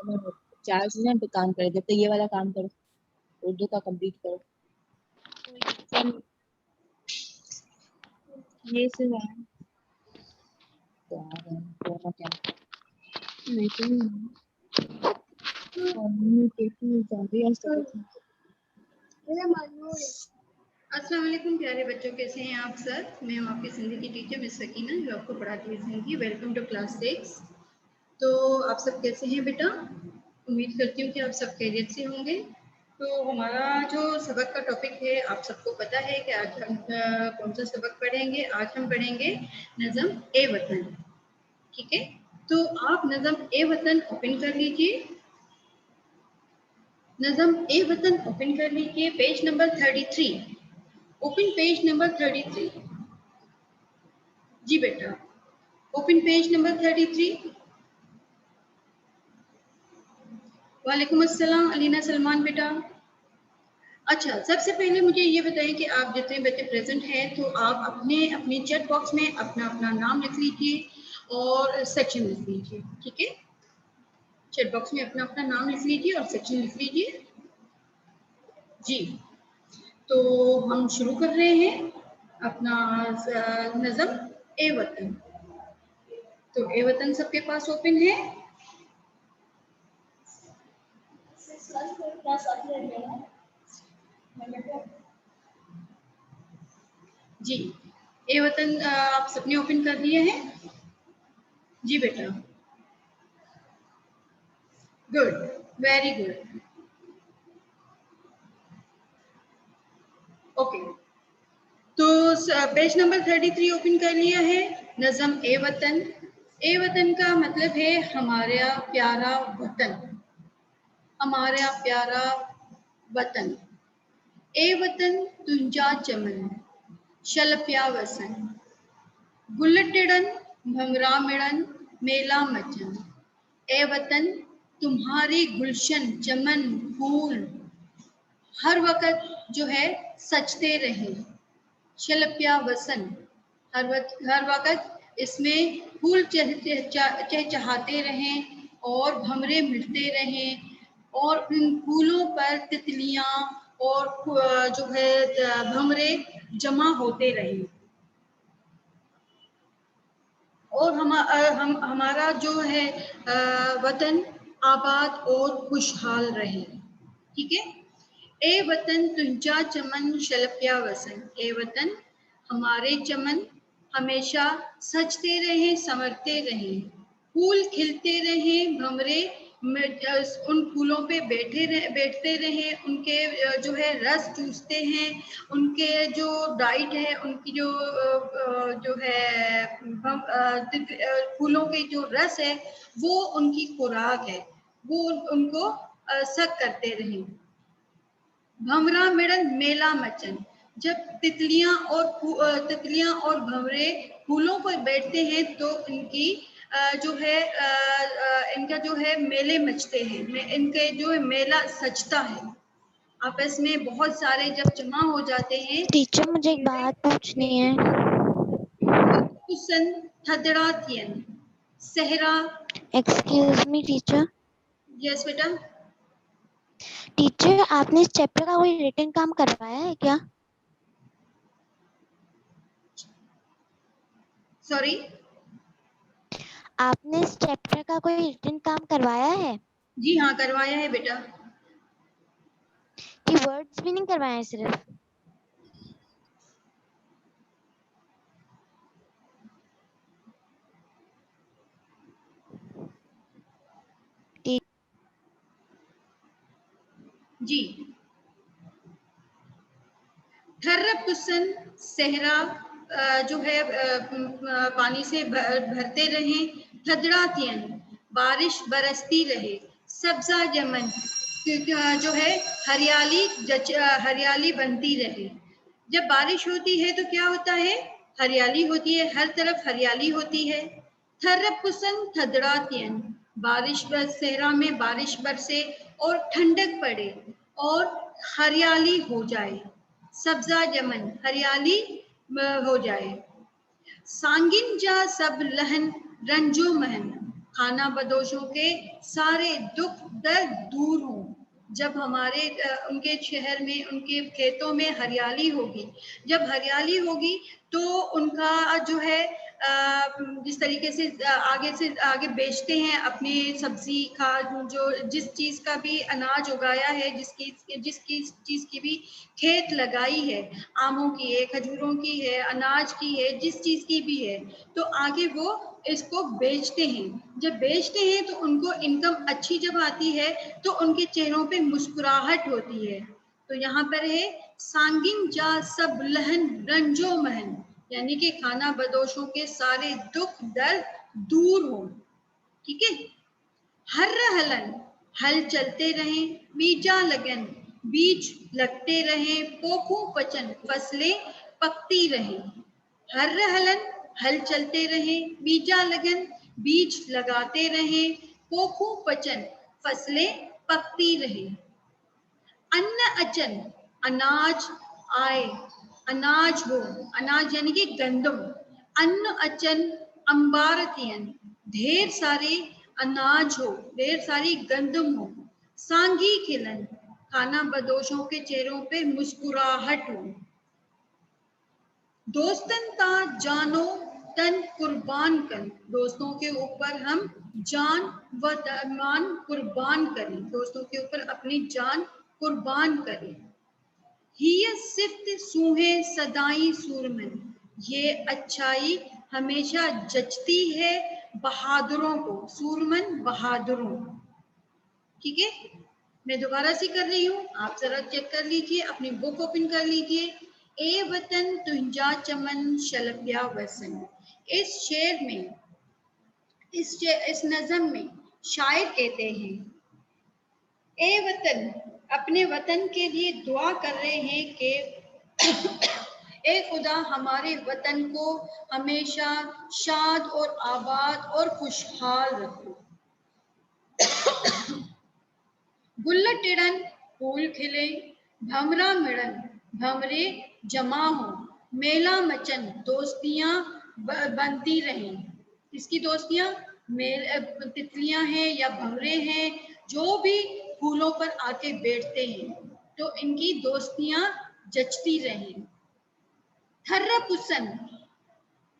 4 season पे काम करे, जब तक ये वाला काम करो, उर्दू का कंप्लीट करो। ये से है तो क्या नहीं अस्सलाम वालेकुम प्यारे बच्चों, कैसे हैं आप सर? मैं हूं आपकी हिंदी की टीचर मिस सकीना, जो आपको पढ़ाती है हिंदी। Welcome to class 6। तो आप सब कैसे हैं बेटा? उम्मीद करती हूँ कि आप सब खैरियत से होंगे। तो हमारा जो सबक का टॉपिक है, आप सबको पता है कि आज हम कौन सा सबक पढ़ेंगे। आज हम पढ़ेंगे नज़म ए वतन। ठीक है, तो आप नज़म ए वतन ओपन कर लीजिए। नज़म ए वतन ओपन कर लीजिए, page number 33। Open page number 33। जी बेटा, ओपन पेज नंबर 33। वालेकुम अस्सलाम अलीना सलमान बेटा। अच्छा, सबसे पहले मुझे ये बताएं कि आप जितने बच्चे प्रेजेंट हैं, तो आप अपने अपने चैट बॉक्स में अपना अपना नाम लिख लीजिए और सेक्शन लिख लीजिए। ठीक है, चैट बॉक्स में अपना अपना नाम लिख लीजिए और सेक्शन लिख लीजिए। जी, तो हम शुरू कर रहे हैं अपना नज़म ए वतन। तो ए वतन सबके पास ओपन है? जी, ए वतन आप सबने ओपन कर दिए हैं? जी बेटा, गुड, वेरी गुड। ओके, तो पेज नंबर 33 ओपन कर लिया है। नज़म ए वतन। ए वतन का मतलब है हमारा प्यारा वतन, हमारा प्यारा वतन। ए वतन तुंजा चमन शलप्या वसन, गुल्लटेड़न भंगरा मिड़न मेला मचन। ए वतन तुम्हारे गुलशन चमन फूल हर वक़्त जो है सजते रहें। शलप्या वसन, हर वक़्त इसमें फूल चहचहाते रहें और भंवरे मिलते रहें और उन फूलों पर तितलियाँ और जो है भंवरे जमा होते रहें। और हमारा जो है वतन आबाद और खुशहाल रहे। ठीक है, ए वतन तुंजा चमन शलप्या वसन। ए वतन हमारे चमन हमेशा सजते रहें, संवरते रहें, फूल खिलते रहें, भंवरे उन फूलों पे बैठते रहें, उनके जो है रस चूसते हैं, उनके जो डाइट है, उनकी जो है फूलों के जो रस है, वो उनकी खुराक है, वो उनको सक करते रहें। भंवरा मिड़न मेला मचन, जब तितलियां और भंवरे फूलों पर बैठते हैं तो इनकी जो है इनका जो है मेले मचते हैं, इनके जो है मेला सजता है। आपस में बहुत सारे जब जमा हो जाते हैं। टीचर मुझे एक बात पूछनी है। कुसन थदड़ातियन सहरा। Excuse me teacher. यस बेटा। टीचर आपने इस चैप्टर का कोई रिटन काम करवाया है क्या? सॉरी, आपने इस चैप्टर का कोई रिटन काम करवाया है? जी हाँ, करवाया है बेटा। कि वर्ड्स भी नहीं करवाए हैं सिर्फ? जी, ठर्रब कुसन सहरा जो है पानी से भरते रहें, थदड़ातियन बारिश बरसती रहे, सब्जा जमन जो है हरियाली बनती रहे। जब बारिश होती है तो क्या होता है? हरियाली होती है, हर तरफ हरियाली होती है। थर्रब कुसन थदड़ातियन, बारिश बरस, सहरा में बारिश बरसे और ठंडक पड़े और हरियाली हो जाए। सब्जा जमन, हरियाली हो जाए। सांगिन जा सब लहन रंजो महन, खाना बदोशों के सारे दुख दर्द दूर हों। जब हमारे उनके शहर में, उनके खेतों में हरियाली होगी, जब हरियाली होगी तो उनका जो है जिस तरीके से आगे बेचते हैं अपनी सब्जी का, जो जिस चीज का भी अनाज उगाया है, जिसकी चीज की भी खेत लगाई है, आमों की है, खजूरों की है, अनाज की है, जिस चीज की भी है, तो आगे वो इसको बेचते हैं। जब बेचते हैं तो उनको इनकम अच्छी जब आती है तो उनके चेहरों पे मुस्कुराहट होती है। तो यहाँ पर है सांगिन जा सब लहन रंजो महन, यानी कि खाना बदोशों के सारे दुख दर्द दूर हो। ठीक है। हर हलन हल चलते रहें, बीजा लगन बीज लगते रहें, पोखू पचन फसलें पकती रहें। हर हलन हल चलते रहें, बीजा लगन बीज लगाते रहें, पोखू पचन फसलें पकती रहें। अन्न अचन अनाज आए, अनाज हो, अनाज यानी कि गंदम। अन्न अचन अंबारतियन ढेर सारे अनाज हो, ढेर सारी गंदम हो। सांगी खिलन खाना बदोशों के चेहरों पे मुस्कुराहट हो। दोस्तन ता जानो तन कुर्बान कर, दोस्तों के ऊपर हम जान व मान कुर्बान करें, दोस्तों के ऊपर अपनी जान कुर्बान करें। हिय सिफ्त सूहे सदाई सूरमन, ये अच्छाई हमेशा जचती है बहादुरों को, सूरमन बहादुरों। ठीक है, मैं दोबारा से कर रही हूँ, आप जरा चेक कर लीजिए, अपनी बुक ओपन कर लीजिए। ए वतन तुंजा चमन शलपिया वसन, इस शेर में, इस नज़म में शायर कहते हैं, ए वतन, अपने वतन के लिए दुआ कर रहे हैं कि ए खुदा हमारे वतन को हमेशा शाद और आबाद और खुशहाल रखो। गुल्लट टिड़न फूल खिले, भमरा मिड़न भमरे जमा हो, मेला मचन दोस्तियां बनती रहें। किसकी दोस्तियां? तितलियां हैं या भमरे हैं, जो भी फूलों पर आके बैठते हैं, तो इनकी दोस्तियां जचती रहें। थर्र पुसन,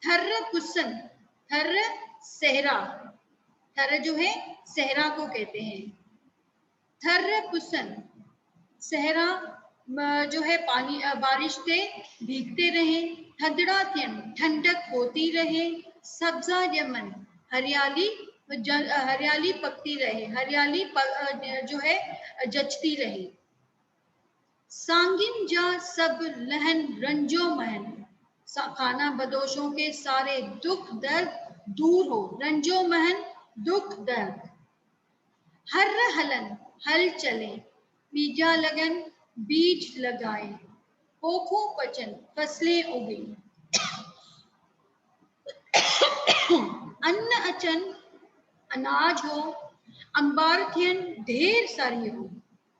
थर्र पुसन, थर्र सहरा, थर्र जो है सहरा को कहते हैं। थर्र पुसन, सहरा जो है पानी बारिश से भीगते रहें। थदड़ा थियन ठंडक होती रहे। सब्जा यमन हरियाली, हरियाली पकती रहे, हरियाली जो है जचती रहे। सांगिन जा सब लहन रंजो महन, खाना बदोशों के सारे दुख दर्द दूर हो, रंजो महन दुख दर्द। हर हलन हल चले, बीजा लगन बीज लगाए, पोखू पचन फसलें उगे। अन्न अचन अनाज हो, अंबारथियन ढेर सारी हो,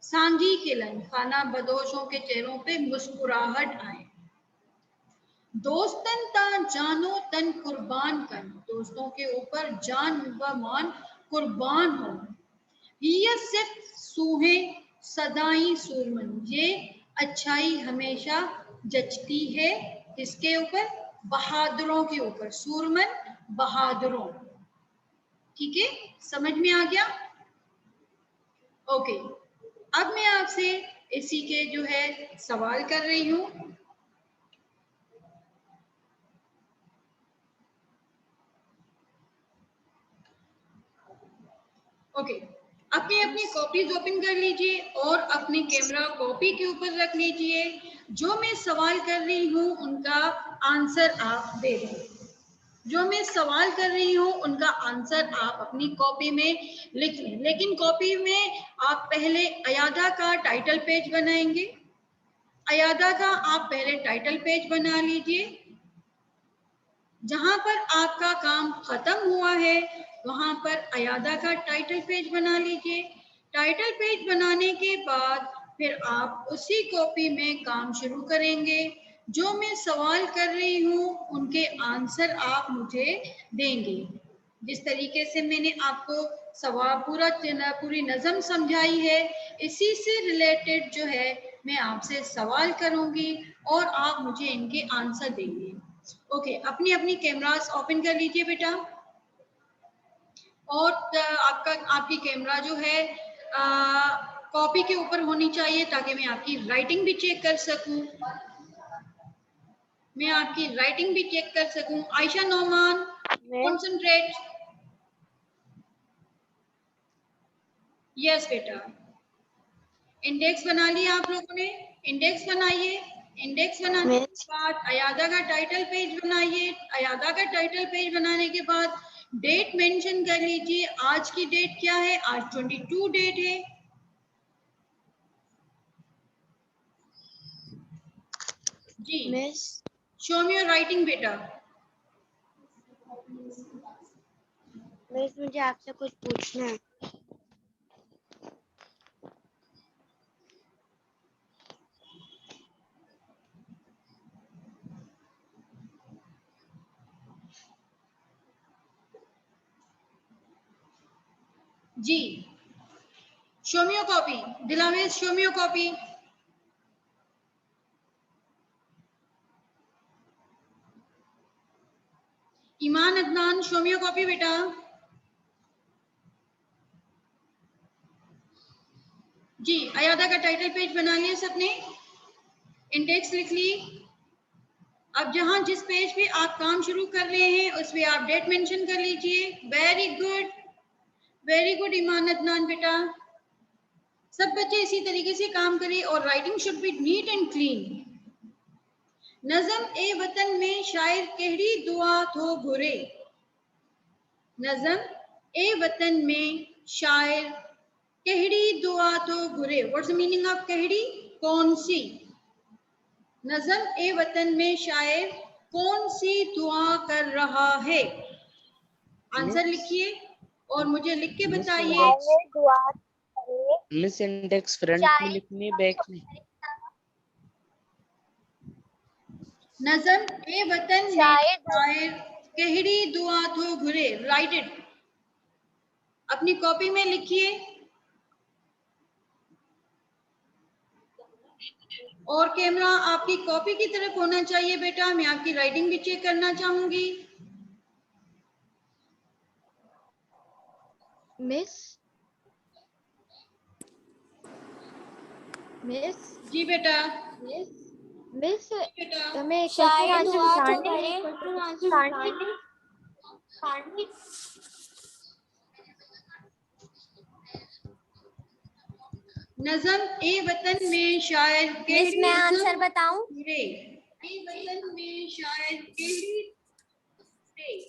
सांगी किलन खाना बदोशों के चेहरों पे मुस्कुराहट आए। दोस्तन ता जानो तन कुर्बान कर, दोस्तों के ऊपर जान व मान कुर्बान हो। ये सिर्फ सूहे सदाई सूरमन, ये अच्छाई हमेशा जचती है किसके ऊपर? बहादुरों के ऊपर, सूरमन बहादुरों। ठीक है, समझ में आ गया? ओके, अब मैं आपसे इसी के जो है सवाल कर रही हूँ। ओके, अपनी अपनी कॉपीज ओपन कर लीजिए और अपनी कैमरा कॉपी के ऊपर रख लीजिए। जो मैं सवाल कर रही हूँ उनका आंसर आप दे दें। जो मैं सवाल कर रही हूँ उनका आंसर आप अपनी कॉपी में लिख लें। लेकिन कॉपी में आप पहले अयादा का टाइटल पेज बनाएंगे। अयादा का आप पहले टाइटल पेज बना लीजिए। जहां पर आपका काम खत्म हुआ है वहां पर अयादा का टाइटल पेज बना लीजिए। टाइटल पेज बनाने के बाद फिर आप उसी कॉपी में काम शुरू करेंगे। जो मैं सवाल कर रही हूँ उनके आंसर आप मुझे देंगे। जिस तरीके से मैंने आपको सवाल पूरी नज़म समझाई है, इसी से रिलेटेड जो है मैं आपसे सवाल करूंगी और आप मुझे इनके आंसर देंगे। ओके, अपनी अपनी कैमरास ओपन कर लीजिए बेटा। और आपकी कैमरा जो है कॉपी के ऊपर होनी चाहिए ताकि मैं आपकी राइटिंग भी चेक कर सकूं। आयशा नोमान, कॉन्सेंट्रेट। यस बेटा। इंडेक्स बना लिया आप लोगों ने? इंडेक्स बनाइए। इंडेक्स बनाने के बाद अयादा का टाइटल पेज बनाइए। अयादा का टाइटल पेज बनाने के बाद डेट मेंशन कर लीजिए। आज की डेट क्या है? आज 22 डेट है। जी miss show me your writing बेटा। मिस मुझे आपसे कुछ पूछना है। जी show me your copy. Dilawez show me your copy. Iman Adnan show me your copy बेटा। जी अयादा का टाइटल पेज बना लिया सबने? इंडेक्स लिख ली? अब जहां जिस पेज पे आप काम शुरू कर रहे हैं उस पे आप डेट मेंशन कर लीजिए। वेरी गुड ईमान अदनान बेटा। सब बच्चे इसी तरीके से काम करें और writing should be neat and clean. नज़म ए वतन में शायर केहड़ी दुआ थो घुरे। नज़म ए वतन में शायर केहड़ी दुआ थो घुरे। व्हाट्स द मीनिंग ऑफ केहड़ी? कौन सी। नज़म ए वतन में शायर कौन सी दुआ कर रहा है? आंसर लिखिए और मुझे लिख के बताइए। मिस इंडेक्स फ्रंट में लिखनी बैक में? नज़म ए वतन में शायर केहड़ी दुआ थो घुरे। Right it. अपनी कॉपी में लिखिए और कैमरा आपकी कॉपी की तरफ होना चाहिए बेटा। मैं आपकी राइटिंग भी चेक करना चाहूंगी। मिस मिस जी बेटा। मिस बेटा तुम्हें एक क्वेश्चन आंसर बताने नज़म ए वतन में शायर मिस मैं आंसर बताऊं? घुरे। ए वतन में शायर केहड़ी घुरे।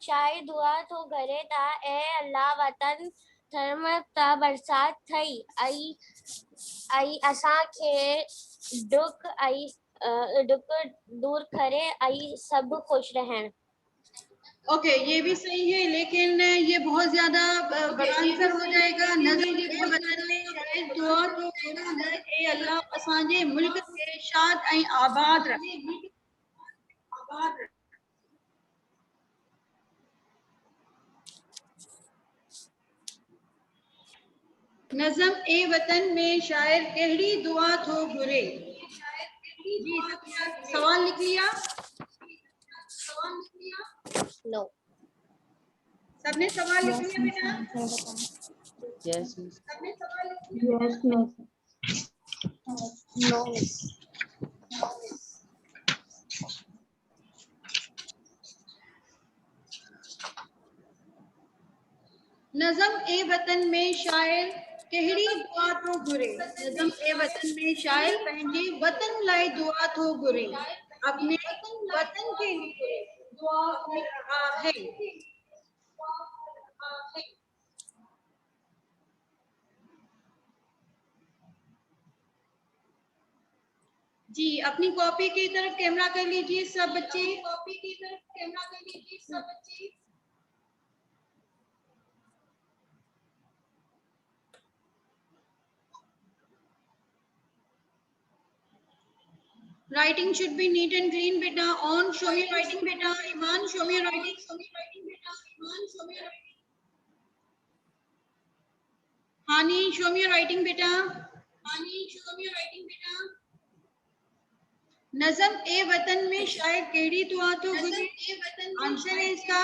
शायद दुआ तो घरे था ए अल्लाह वतन धर्म ता बरसात थई आई आई असां खे दुख आई दुख दूर करे आई सब खुश रहन। ओके ये भी सही है लेकिन ये बहुत ज्यादा बड़ा आंसर हो जाएगा। नज़म ए वतन में शायर दुआ तो घुरा है ए अल्लाह असांजे मुल्क खे शाद ऐं आबाद रखे। नज़म ए वतन में शायर केहड़ी दुआ थो घुरे। जी सवाल लिख लिया? नो सबने सवाल लिख लिया बेटा? Yes miss. सबने सवाल लिख लिया? Yes miss. No miss. नज़म ए वतन में शायर केहड़ी दुआ थो घुरे। नज़म ए वतन में शायर पंहिंजे वतन लाइ दुआ थो घुरे। अपने वतन के लिए दुआ कर रहा है। जी अपनी कॉपी की तरफ कैमरा कर लीजिए सब बच्चे। कॉपी की तरफ कैमरा कर लीजिए सब बच्चे। Writing should be neat and clean, beta. On, show me writing, beta. Iman, show me writing. Show me writing, beta. Iman, show me writing. Hani, show me writing, beta. Hani, show me writing, beta. नज़म ए वतन में शायर केड़ी दुआ तो गुज़रे। Answer है इसका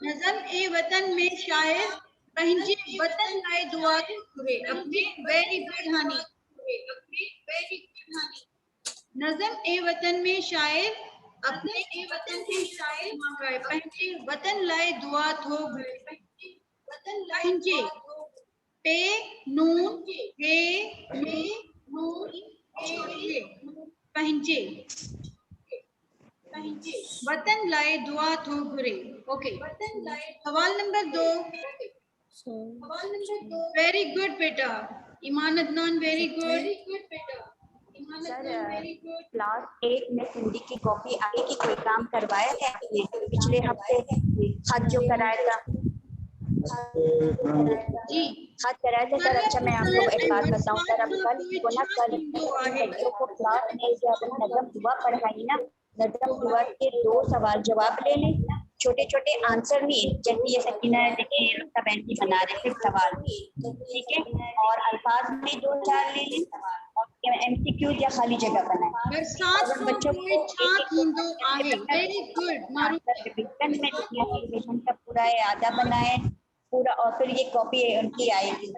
नज़म ए वतन में शायर पंहिंजे वतन लाए दुआ तो घुरे। अपने वेरी गुड हानी। नज़म ए वतन में शायर अपने ए वतन के शायर पंहिंजे वतन लाए दुआ तो घुरे। पंहिंजे पे नून हे में नून हे पंहिंजे वतन लाए दुआ थो घुरे। ओके सवाल नंबर 2। वेरी गुड बेटा ईमान अदनान, वेरी गुड बेटा। क्लास 8 में हिंदी की कॉपी आगे की कोई काम करवाया है आपने पिछले हफ्ते? खत जो कराया था जी खत कराया था सर। अच्छा मैं आपको एक बात बताऊं सर, अब कल बच्चों को क्लास में जब नज़म दुआ पढ़ाई ना, नज़म दुआ के 2 सवाल जवाब ले लें, छोटे छोटे आंसर नहीं, जैसे ये सकीना देखिए बहन बना रहे थे सवाल, ठीक है, और अल्फाज में 2-4 ले लें और एमसीक्यू या खाली जगह बनाएं। बरसात बच्चों को वेरी गुड रिवीजन का पूरा आधा बनाए पूरा, और फिर ये कॉपी उनकी आएगी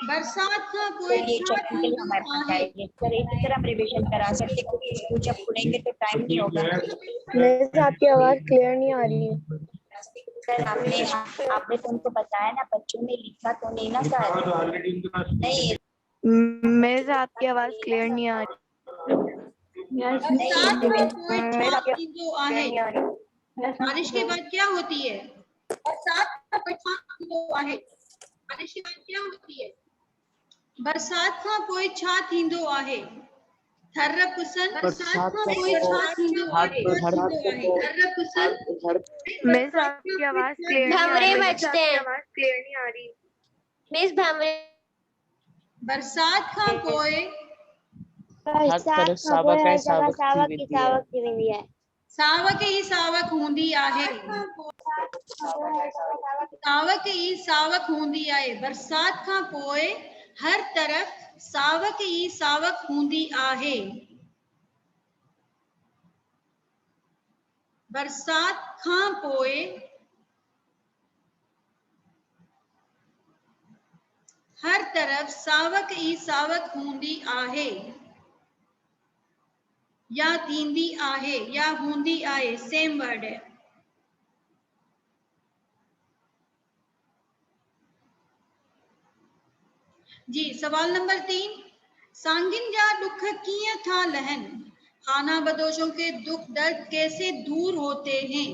बरसात का तो कोई ये चेकिंग के लिए हमारे पास आएगी। सर इसी तरह हम रिवीजन करा सकते, क्योंकि स्कूल जब खुलेंगे तो टाइम नहीं होगा। मिस आपकी आवाज क्लियर नहीं आ रही है। सर आपने तो उनको बताया ना, बच्चों ने लिखा तो नहीं ना सर। नहीं मिस आपकी आवाज क्लियर नहीं आ रही। बारिश के बाद क्या होती है? बारिश के बाद क्या होती है? बरसात का कोई छा थींदो आहे। थर्र पुसन बरसात का कोई छा थींदो आहे। थर्र पुसन मिस आपकी आवाज क्लियर नहीं आ रही। आवाज क्लियर नहीं आ रही मिस भंवरे बरसात का कोई बरसात का कोई हर जगह सावक की वेंदी है। सावक ई सावक हूंदी आहे। सावक ई सावक हूंदी आहे। बरसात खां पोइ हर तरफ सावक ई सावक हूंदी आहे। बरसात खां पोइ हर तरफ सावक ई सावक हूंदी आहे या थींदी आहे या हूंदी आहे, सेम वर्ड है। जी सवाल नंबर 3। सांगिन जा दुख कीअं था लहन। खाना बदोशों के दुख दर्द कैसे दूर होते हैं।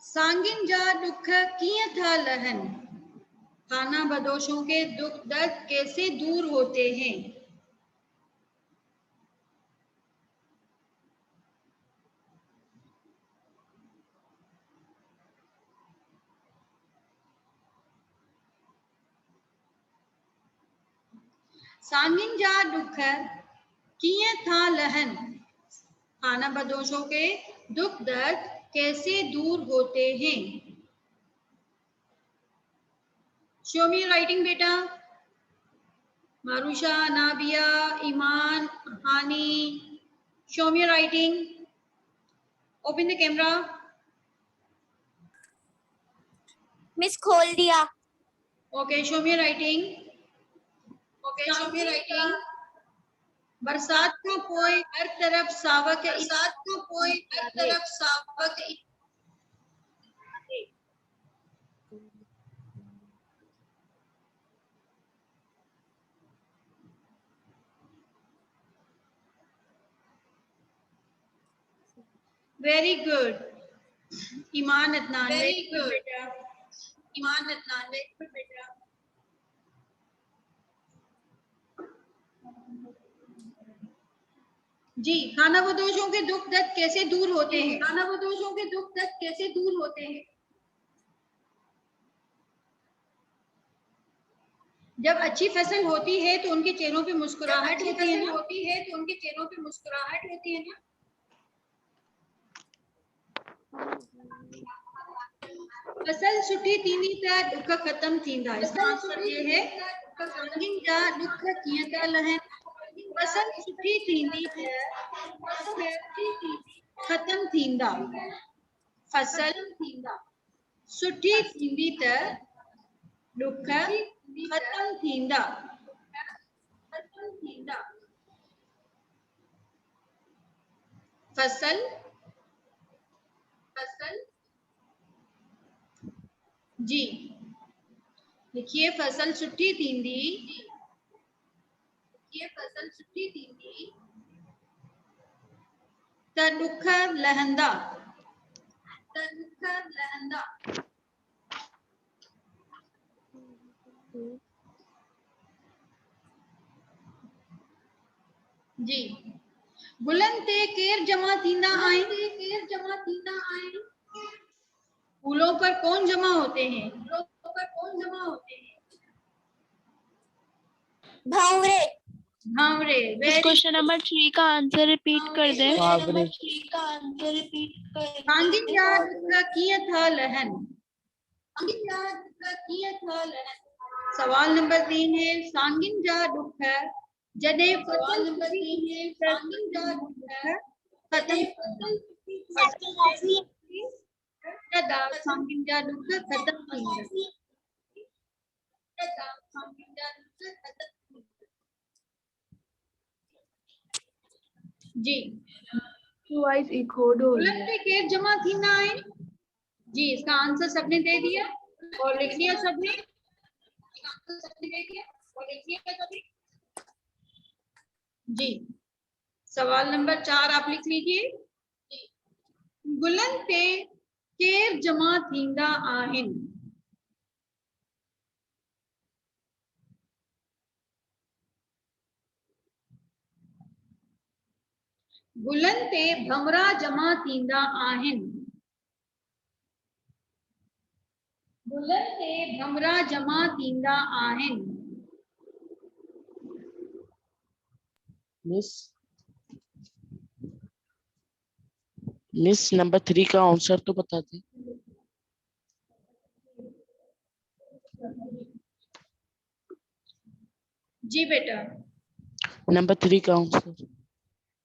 सांगिन जा दुख कीअं था लहन। खाना बदोशों के दुख दर्द कैसे दूर होते हैं। सांगिन जा दुख कीअं था लहन। खाना बदोशों के दुख दर्द कैसे दूर होते हैं। शो मी राइटिंग बेटा। Marusha, Nabia, Iman, Hani, show me writing. Open the camera. Miss खोल दिया। Okay show me writing. Okay show me writing. बरसात का पोइ हर तरफ सावक। बरसात का पोइ हर तरफ सावक। वेरी गुड ईमान अदनान, वेरी गुड बेटा। ईमान अदनान, वेरी गुड बेटा। जी, खानाबदोशों के दुख दर्द कैसे दूर होते हैं? खानाबदोशों के दुख दर्द कैसे दूर होते हैं? जब अच्छी फसल होती है तो उनके चेहरों पे मुस्कुराहट होती है ना? होती है तो उनके चेहरों पे मुस्कुराहट होती है ना? फसल सुठी थींदी त दुख खत्म थींदा। इसका आंसर ये है सांगिन जा दुख कीअं था लहन। फसल सुठी थींदी त खत्म थींदा। फसल सुठी थींदी त दुख खत्म थींदा। फसल जी लिखिए फसल सुठी थींदी त दुख लहंदा। जी गुलन ते केर जमा थींदा आहिनि। फूलों पर कौन जमा होते हैं? भंवरे। भांवरे। क्वेश्चन नंबर 3 का आंसर रिपीट कर दें। भावरे। सांगिन जा दुख कीअं था लहन। सवाल नंबर 3 है सांगिन जा दुख जॾहिं फसल सुठी खत्म सांगिन जा दुख खत्म थींदा। जी वॉइस इकोड हो रही गुलन है। पे केर जमा थींदा आहिनि। जी इसका आंसर सबने दे दिया और लिख लिया सबने। जी सवाल नंबर 4 आप लिख लीजिए। गुलन ते केर जमा थींदा आहिनि। गुलन ते भंवरा जमा थींदा आहिनि। गुलन ते भंवरा जमा थींदा आहिनि। मिस नंबर 3 का आंसर तो बता दे। जी बेटा नंबर 3 का आंसर।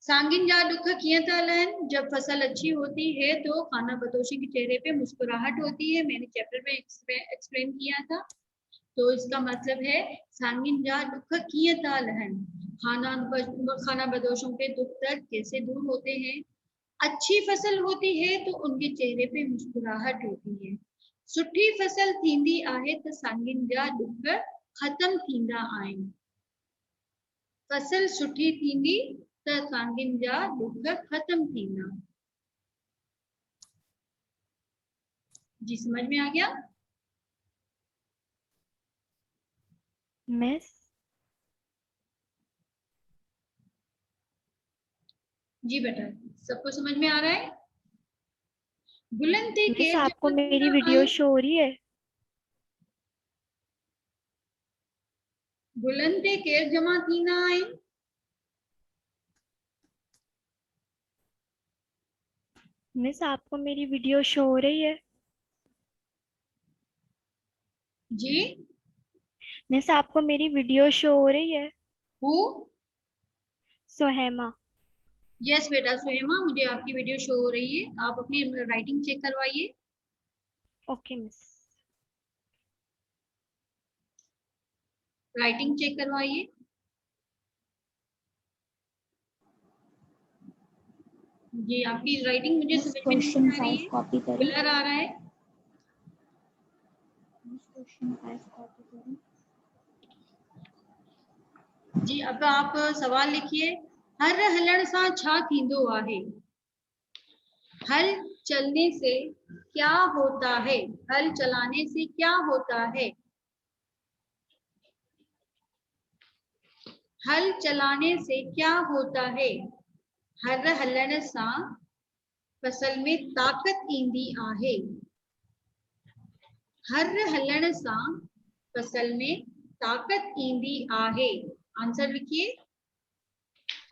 सांगिन जा दुख कीअं था लहन। जब फसल अच्छी होती है तो खाना बदोशी के चेहरे पे मुस्कुराहट होती है। मैंने चैप्टर में एक्सप्लेन किया था। तो इसका मतलब है सांगिन जा दुख कीअं था लहन। खाना बदोशों के दुख दर्द कैसे दूर होते हैं। अच्छी फसल होती है तो उनके चेहरे पे मुस्कुराहट होती है। सुठी फसल थींदी आहे त सांगिन जा दुख खत्म थींदा आहिनि। फसल सुठी थींदी त सांगिन जा दुख खत्म थींदा। जी समझ में आ गया। मिस जी बेटा सबको समझ में आ रहा है। गुलन ते मिस केर आपको जमा मेरी थींदा वीडियो आहिनि। शो हो रही है। गुलन ते केर जमा थींदा आहिनि। मिस आपको मेरी वीडियो शो हो रही है। जी मिस आपको मेरी वीडियो शो हो रही है। हु सोहेमा। यस बेटा सुहेमा मुझे आपकी वीडियो शो हो रही है। आप अपनी राइटिंग चेक करवाइए। Okay miss. राइटिंग चेक करवाइए। जी आपकी राइटिंग मुझे समझ में नहीं आ रही है। कॉपी करें। ब्लर आ रहा है। क्वेश्चन 5 कॉपी करें। जी अब आप सवाल लिखिए। हर हलण सां छा थींदो आहे। हल चलने से क्या होता है। हल चलाने से क्या होता है। हल चलाने से क्या होता है। हर हलण सां फसल में ताकत ईंदी आहे। हर हलण सां फसल में ताकत ईंदी आहे। आंसर लिखिए।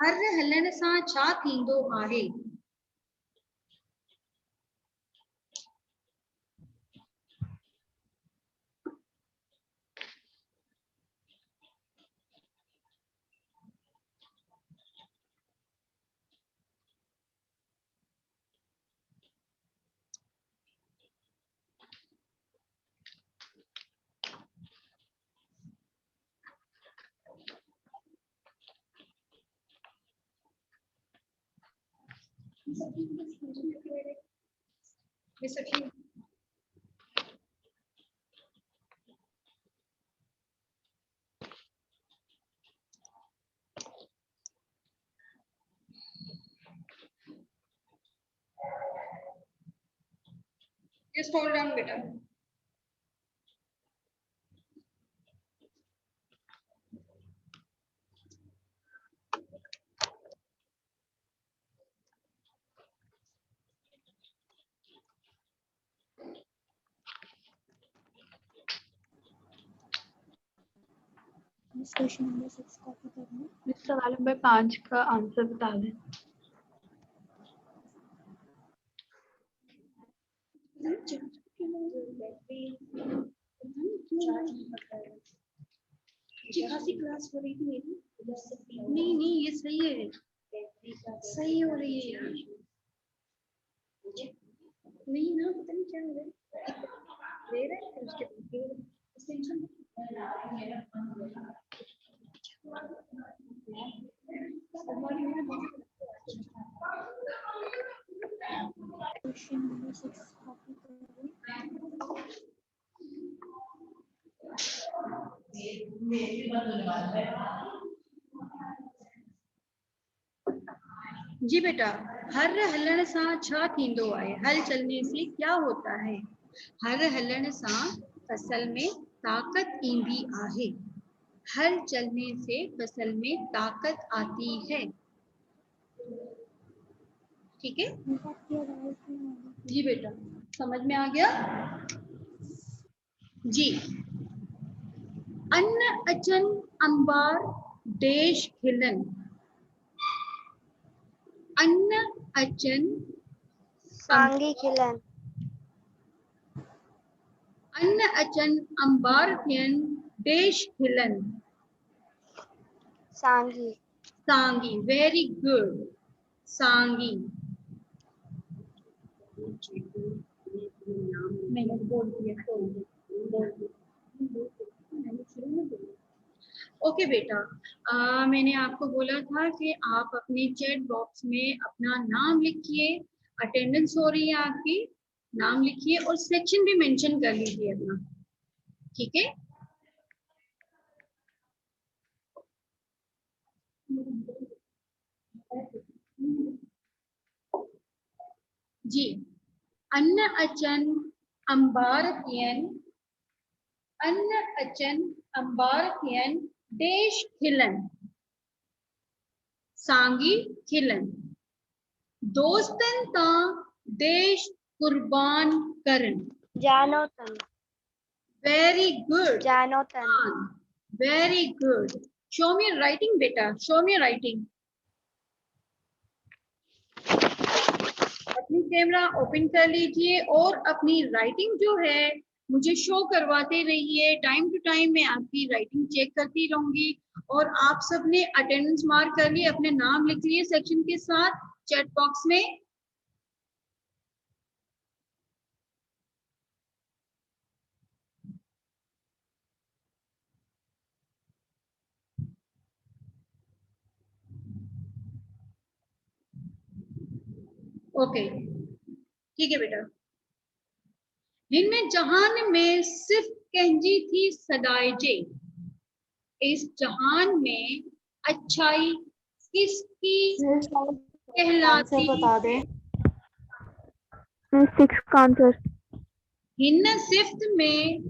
हर हलण सां छा थींदो आहे? Just hold on, beta. Question number 6 copy करना। सवाल नंबर 5 का आंसर बता दें। खासी क्लास हो रही थी मेरी। नहीं ये सही है, सही हो रही है यार। नहीं ना, पता नहीं क्या हो रहा है, ले रहे हैं उसके टेंशन। क्वेश्चन नंबर 6 कॉपी करना। जी बेटा, हर हलण सां छा थींदो आहे? हल चलने से क्या होता है? हर हलण सां फसल में ताकत ईंदी आहे। हल चलने से फसल में ताकत आती है। ठीक है जी बेटा, समझ में आ गया जी। अन्न अचन अंबार देश खिलन। अन्न अचन सांगी खिलन। अन्न अचन अंबार थियन देश खिलन। सांगी। सांगी, वेरी गुड। सांगी। मैंने बोल दिया। ओके बेटा, मैंने आपको बोला था कि आप अपने चैट बॉक्स में अपना नाम लिखिए। अटेंडेंस हो रही है आपकी, नाम लिखिए और सेक्शन भी मेंशन कर लीजिए अपना। ठीक है जी। अन्न अचन अंबार थियन। अन्न अचन अंबार थियन देश खिलन। सांगी खिलन। दोस्तन ता देश कुर्बान करन। जानो तन। Very good. जानो तन। Very good. Show me writing बेटा, शो मी राइटिंग। अपनी कैमरा ओपन कर लीजिए और अपनी राइटिंग जो है मुझे शो करवाते रहिए। टाइम टू टाइम मैं आपकी राइटिंग चेक करती रहूंगी। और आप सबने अटेंडेंस मार्क कर लिए, अपने नाम लिख लिए सेक्शन के साथ चैट बॉक्स में। ओके ठीक है बेटा। हिन जहान में सिर्फ कहजी थी सदाइजे। इस जहान में अच्छाई किसकी कहलाती? बता दें। 6 का आंसर। हिन सिफ्त में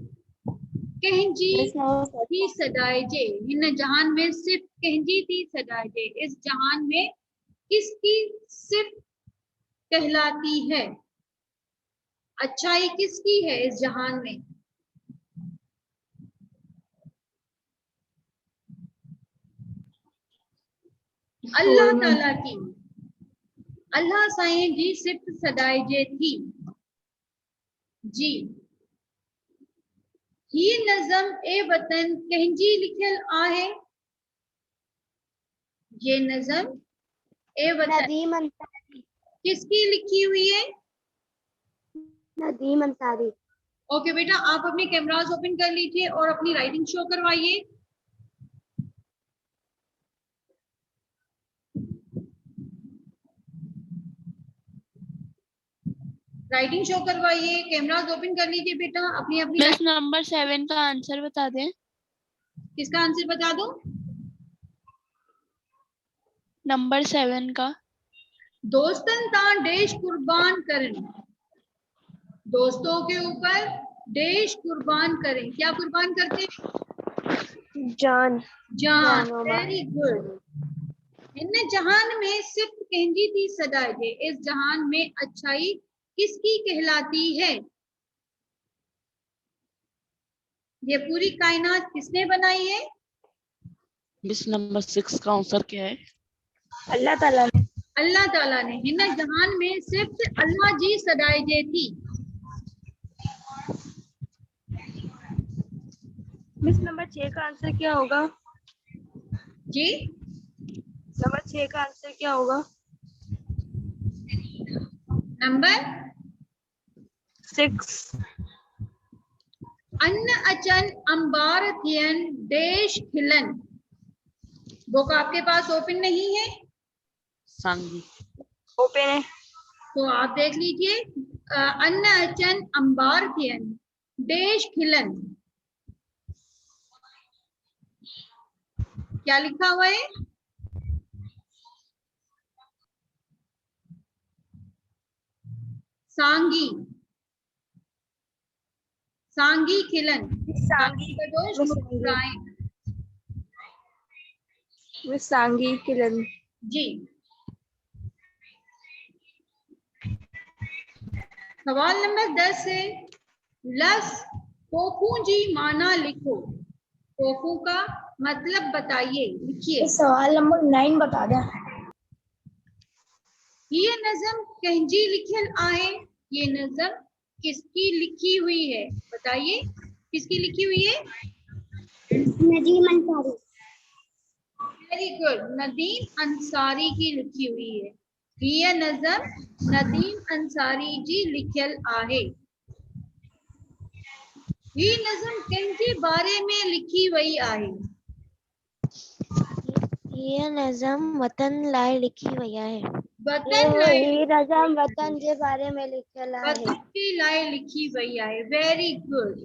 कहजी थी सदाइजे। हिन जहान में सिर्फ कहजी थी सदाइजे। इस जहान में किसकी सिर्फ कहलाती है? अच्छाई किसकी है इस जहान में? अल्लाह ताला की। अल्लाह साईं जी सिर्फ सदाइजे थी जी। ही नज़म ए वतन कंहिंजी लिखियल आहे? ये नज़म ए वतन नदीम अंसारी। किसकी लिखी हुई है? नदीम अंसारी। ओके बेटा, आप अपने कैमरास ओपन कर लीजिए और अपनी राइटिंग शो करवाइए। राइटिंग शो करवाइए, कैमरास ओपन कर लीजिए बेटा, अपनी अपनी। मिस नंबर 7 का आंसर बता दें। किसका आंसर बता दो? नंबर 7 का। दोस्तन ता देश कुर्बान करें, दोस्तों के ऊपर देश कुर्बान करें। क्या कुर्बान करते हैं? जान। जान। जानो वेरी गुड। इन जहान में सिर्फ कहंजी थी सदाइजे, इस जहान में अच्छाई किसकी कहलाती है? ये पूरी कायनात किसने बनाई है? मिस नंबर 6 का आंसर क्या है? अल्लाह ताला ने। अल्लाह ताला ने। हिन जहान में सिर्फ अल्लाह जी सदाइजे थी। मिस नंबर 6 का आंसर क्या होगा? जी नंबर 6 का आंसर क्या होगा? नंबर 6। अन्न अचन अंबार थियन देश खिलन। बुक आपके पास ओपन नहीं है सांगी। ओपन है। तो आप देख लीजिए। अन्न अचन अंबार थियन देश खिलन, क्या लिखा हुआ है? सांगी। सांगी खिलन। सांगी। दोष मुस्कुराए। मिस सांगी किलन। जी। सवाल नंबर 10 है, लस कोफू जी माना लिखो। कोफू का मतलब बताइए, लिखिए। सवाल नंबर 9 बता दे। ये नज़म कंहिंजी लिखियल आहे? ये नज़म किसकी लिखी हुई है? बताइए, किसकी लिखी हुई है? नदीम अंसारी। वेरी गुड, नदीम अंसारी की लिखी हुई है। ये नज़म नदीम अंसारी जी लिखियल आहे। ये नज़म कंहिंजे बारे में लिखी वई आहे? ये नज़म वतन लाइ लिखी वई आहे। वतन लाइ। ये नज़म वतन जे बारे में लिखियल आहे। वतन के लाइ लिखी वई आहे। Very good.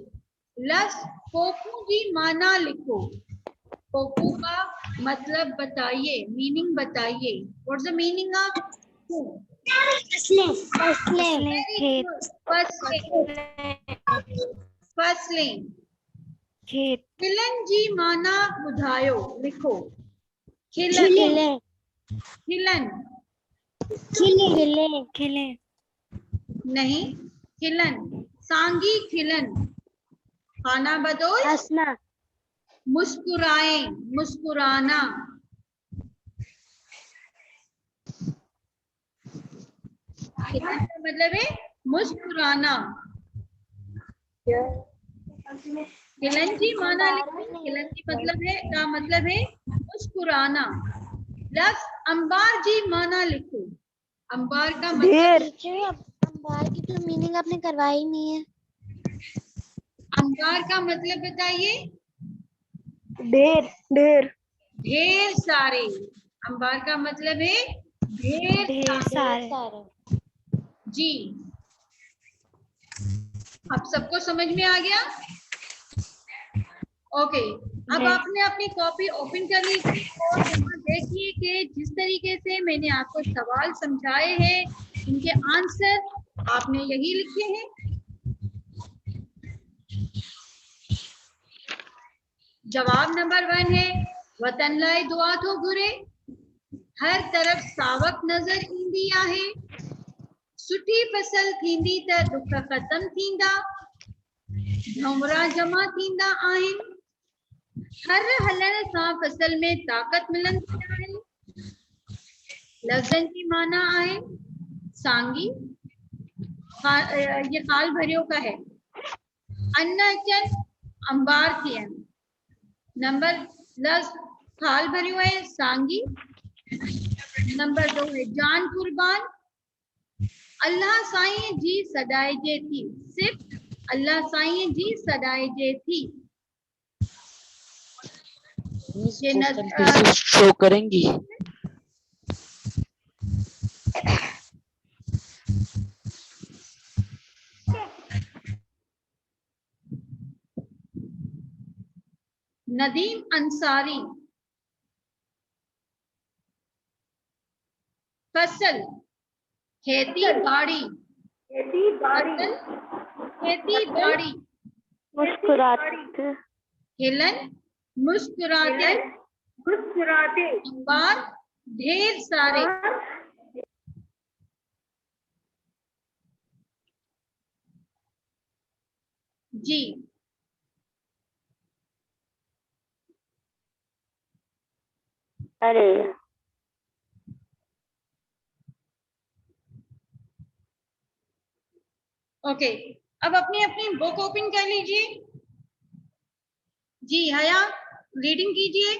लस कोफू जी माना लिखो। कोफू का मतलब बताइए, मीनिंग बताइए। व्हाट्स द मीनिंग ऑफ फसलें। फसलें। खेत। फसलें। खेत। खिलन जी माना ॿुधायो, लिखो। खिले। खिलन खिले। खिले। नहीं, खिलन। सांगी खिलन। खाना बदोश। हंसना। मुस्कुराए, मुस्कुराना। खिलन का मतलब है मुस्कुराना। खिलन जी माना लिखो। खिलन जी मतलब है, का मतलब है मुस्कुराना। लफ्ज अंबार जी माना लिखो। अंबार का मतलब, अंबार की तो मीनिंग आपने करवाई नहीं है। अंबार का मतलब बताइए। ढेर। ढेर। ढेर सारे। अंबार का मतलब है ढेर सारे। जी, अब सबको समझ में आ गया? ओके, अब आपने अपनी कॉपी ओपन कर लीजिए और यहाँ देखिए कि जिस तरीके से मैंने आपको सवाल समझाए हैं, इनके आंसर आपने यही लिखे हैं। जवाब नंबर 1 है, वतन लाए दुआ तो घुरे। हर तरफ सावक नजर ईंदी आहे। सुठी फसल थींदी त दुख ख़त्म थींदा, भंवरा जमा थींदा आहिनि। हर हलण सां फसल में ताक़त मिलंदी आहे। लफ्ज़नि की माना आहे सांगी, ये हाल भरियो का है। अन्न अचन अंबार थियन। नंबर लफ्ज़ हाल भरियो है सांगी। नंबर 2 है जान कुर्बान। अल्लाह साईं जी सदाइजे थी। सिर्फ अल्लाह साईं जी सदाइजे थी। मिस ये क्वेश्चन फिर से शो करेंगी? नदीम अंसारी। फसल खेती बाड़ी। फसल खेती बाड़ी। मुस्कुराते हिलन मुस्कुराते। अंबार ढेर सारे। जी अरे ओके, अब अपनी अपनी बुक ओपन कर लीजिए। जी हया रीडिंग कीजिए।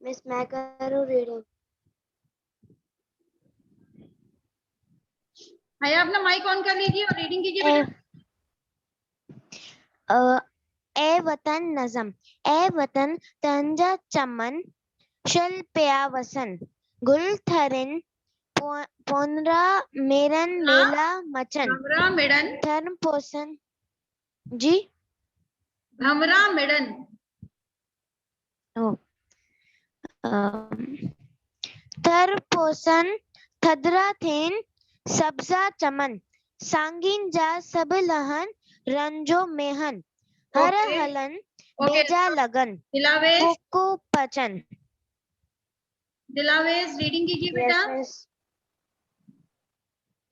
मिस मैं करूँ रीडिंग? हया अपना माइक ऑन कर लीजिए और रीडिंग कीजिए बेटा। ए वतन नज़म। ए वतन तंजा चमन शल प्या वसन गुल थरिन पोनरा मेरन मेला मचन भमरा मिड़न। धर्म पोषण। जी भमरा मिड़न। थर पोषण थदरा थेन सब्जा चमन सांगीन जा सब लहन रंजो मेहन हर ओके। हलन ओके। बेजा लगन दिलावेश कोको पचन। दिलावेश रीडिंग कीजिए बेटा।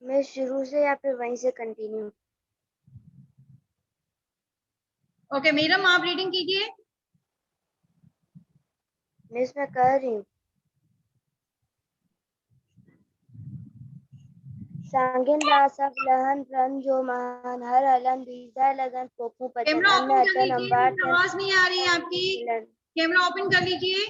मैं शुरू से या फिर वहीं से कंटिन्यू? ओके मीरम आप रीडिंग कीजिए। मिस मैं कर रही हूँ। सांगिन दासब लहन रन जो महान हर हलन बीजा लगन पोपू पचन कैमरा अन्न ओपन कर अचन लीजिए, अंबार आवाज नहीं आ रही है आपकी। मिलन। कैमरा ओपन कर लीजिए।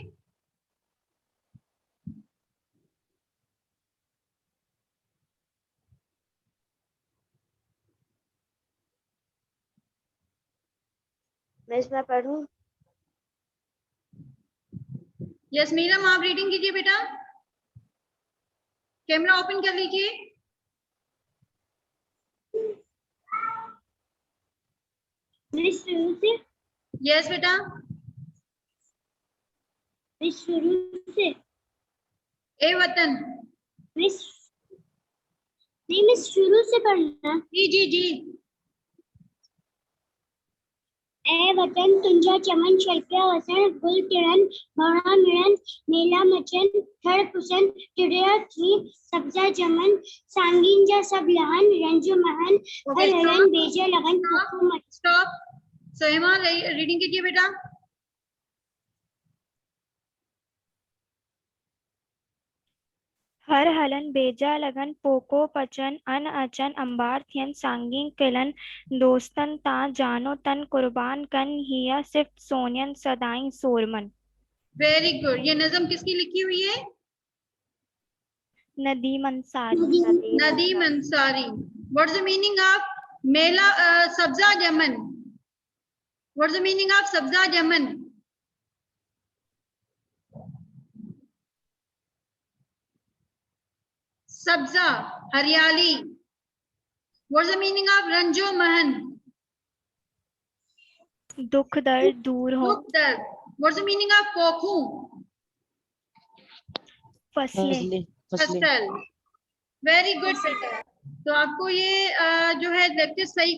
मिस मैं पढ़ूं? यस मीरम आप रीडिंग कीजिए बेटा। कैमरा ओपन कर लीजिए। शुरू से? यस बेटा। शुरू से? ए वतन। मिस नहीं मिस शुरू से पढ़ना। जी जी जी। ए वतन तुंजा चमन शल्प्या वसन गुल तिरन भौरा मिलन मेला मचन थड़ पुसन टिड़िया थी सब्जा जमन सांगीन जा सब लहन रंजो महन हर हलन बेजा लगन कोको मच। स्टॉप। सोहिमा रीडिंग कीजिए बेटा। हर हलन बेजा लगन पोको पचन अन अचन अंबार थियन सांगीन किलन दोस्तन ता जानो तन कुर्बान कन हिया सिर्फ सोनियन सदाई सोरमन। Very good. ये नज़म किसकी लिखी हुई है? Nadeem Ansari. Nadeem Ansari. What's the meaning of मेला सब्जा जमन? व्हाट्स द मीनिंग ऑफ सब्जा जमन? सब्जा हरियाली। व्हाट्स द मीनिंग ऑफ रंजो महन? दुख दर्द दूर हो। दुख दर्द। व्हाट्स द मीनिंग ऑफ पोखू? फसलें। फसल। Very good. तो आपको ये जो है लेक्चर सही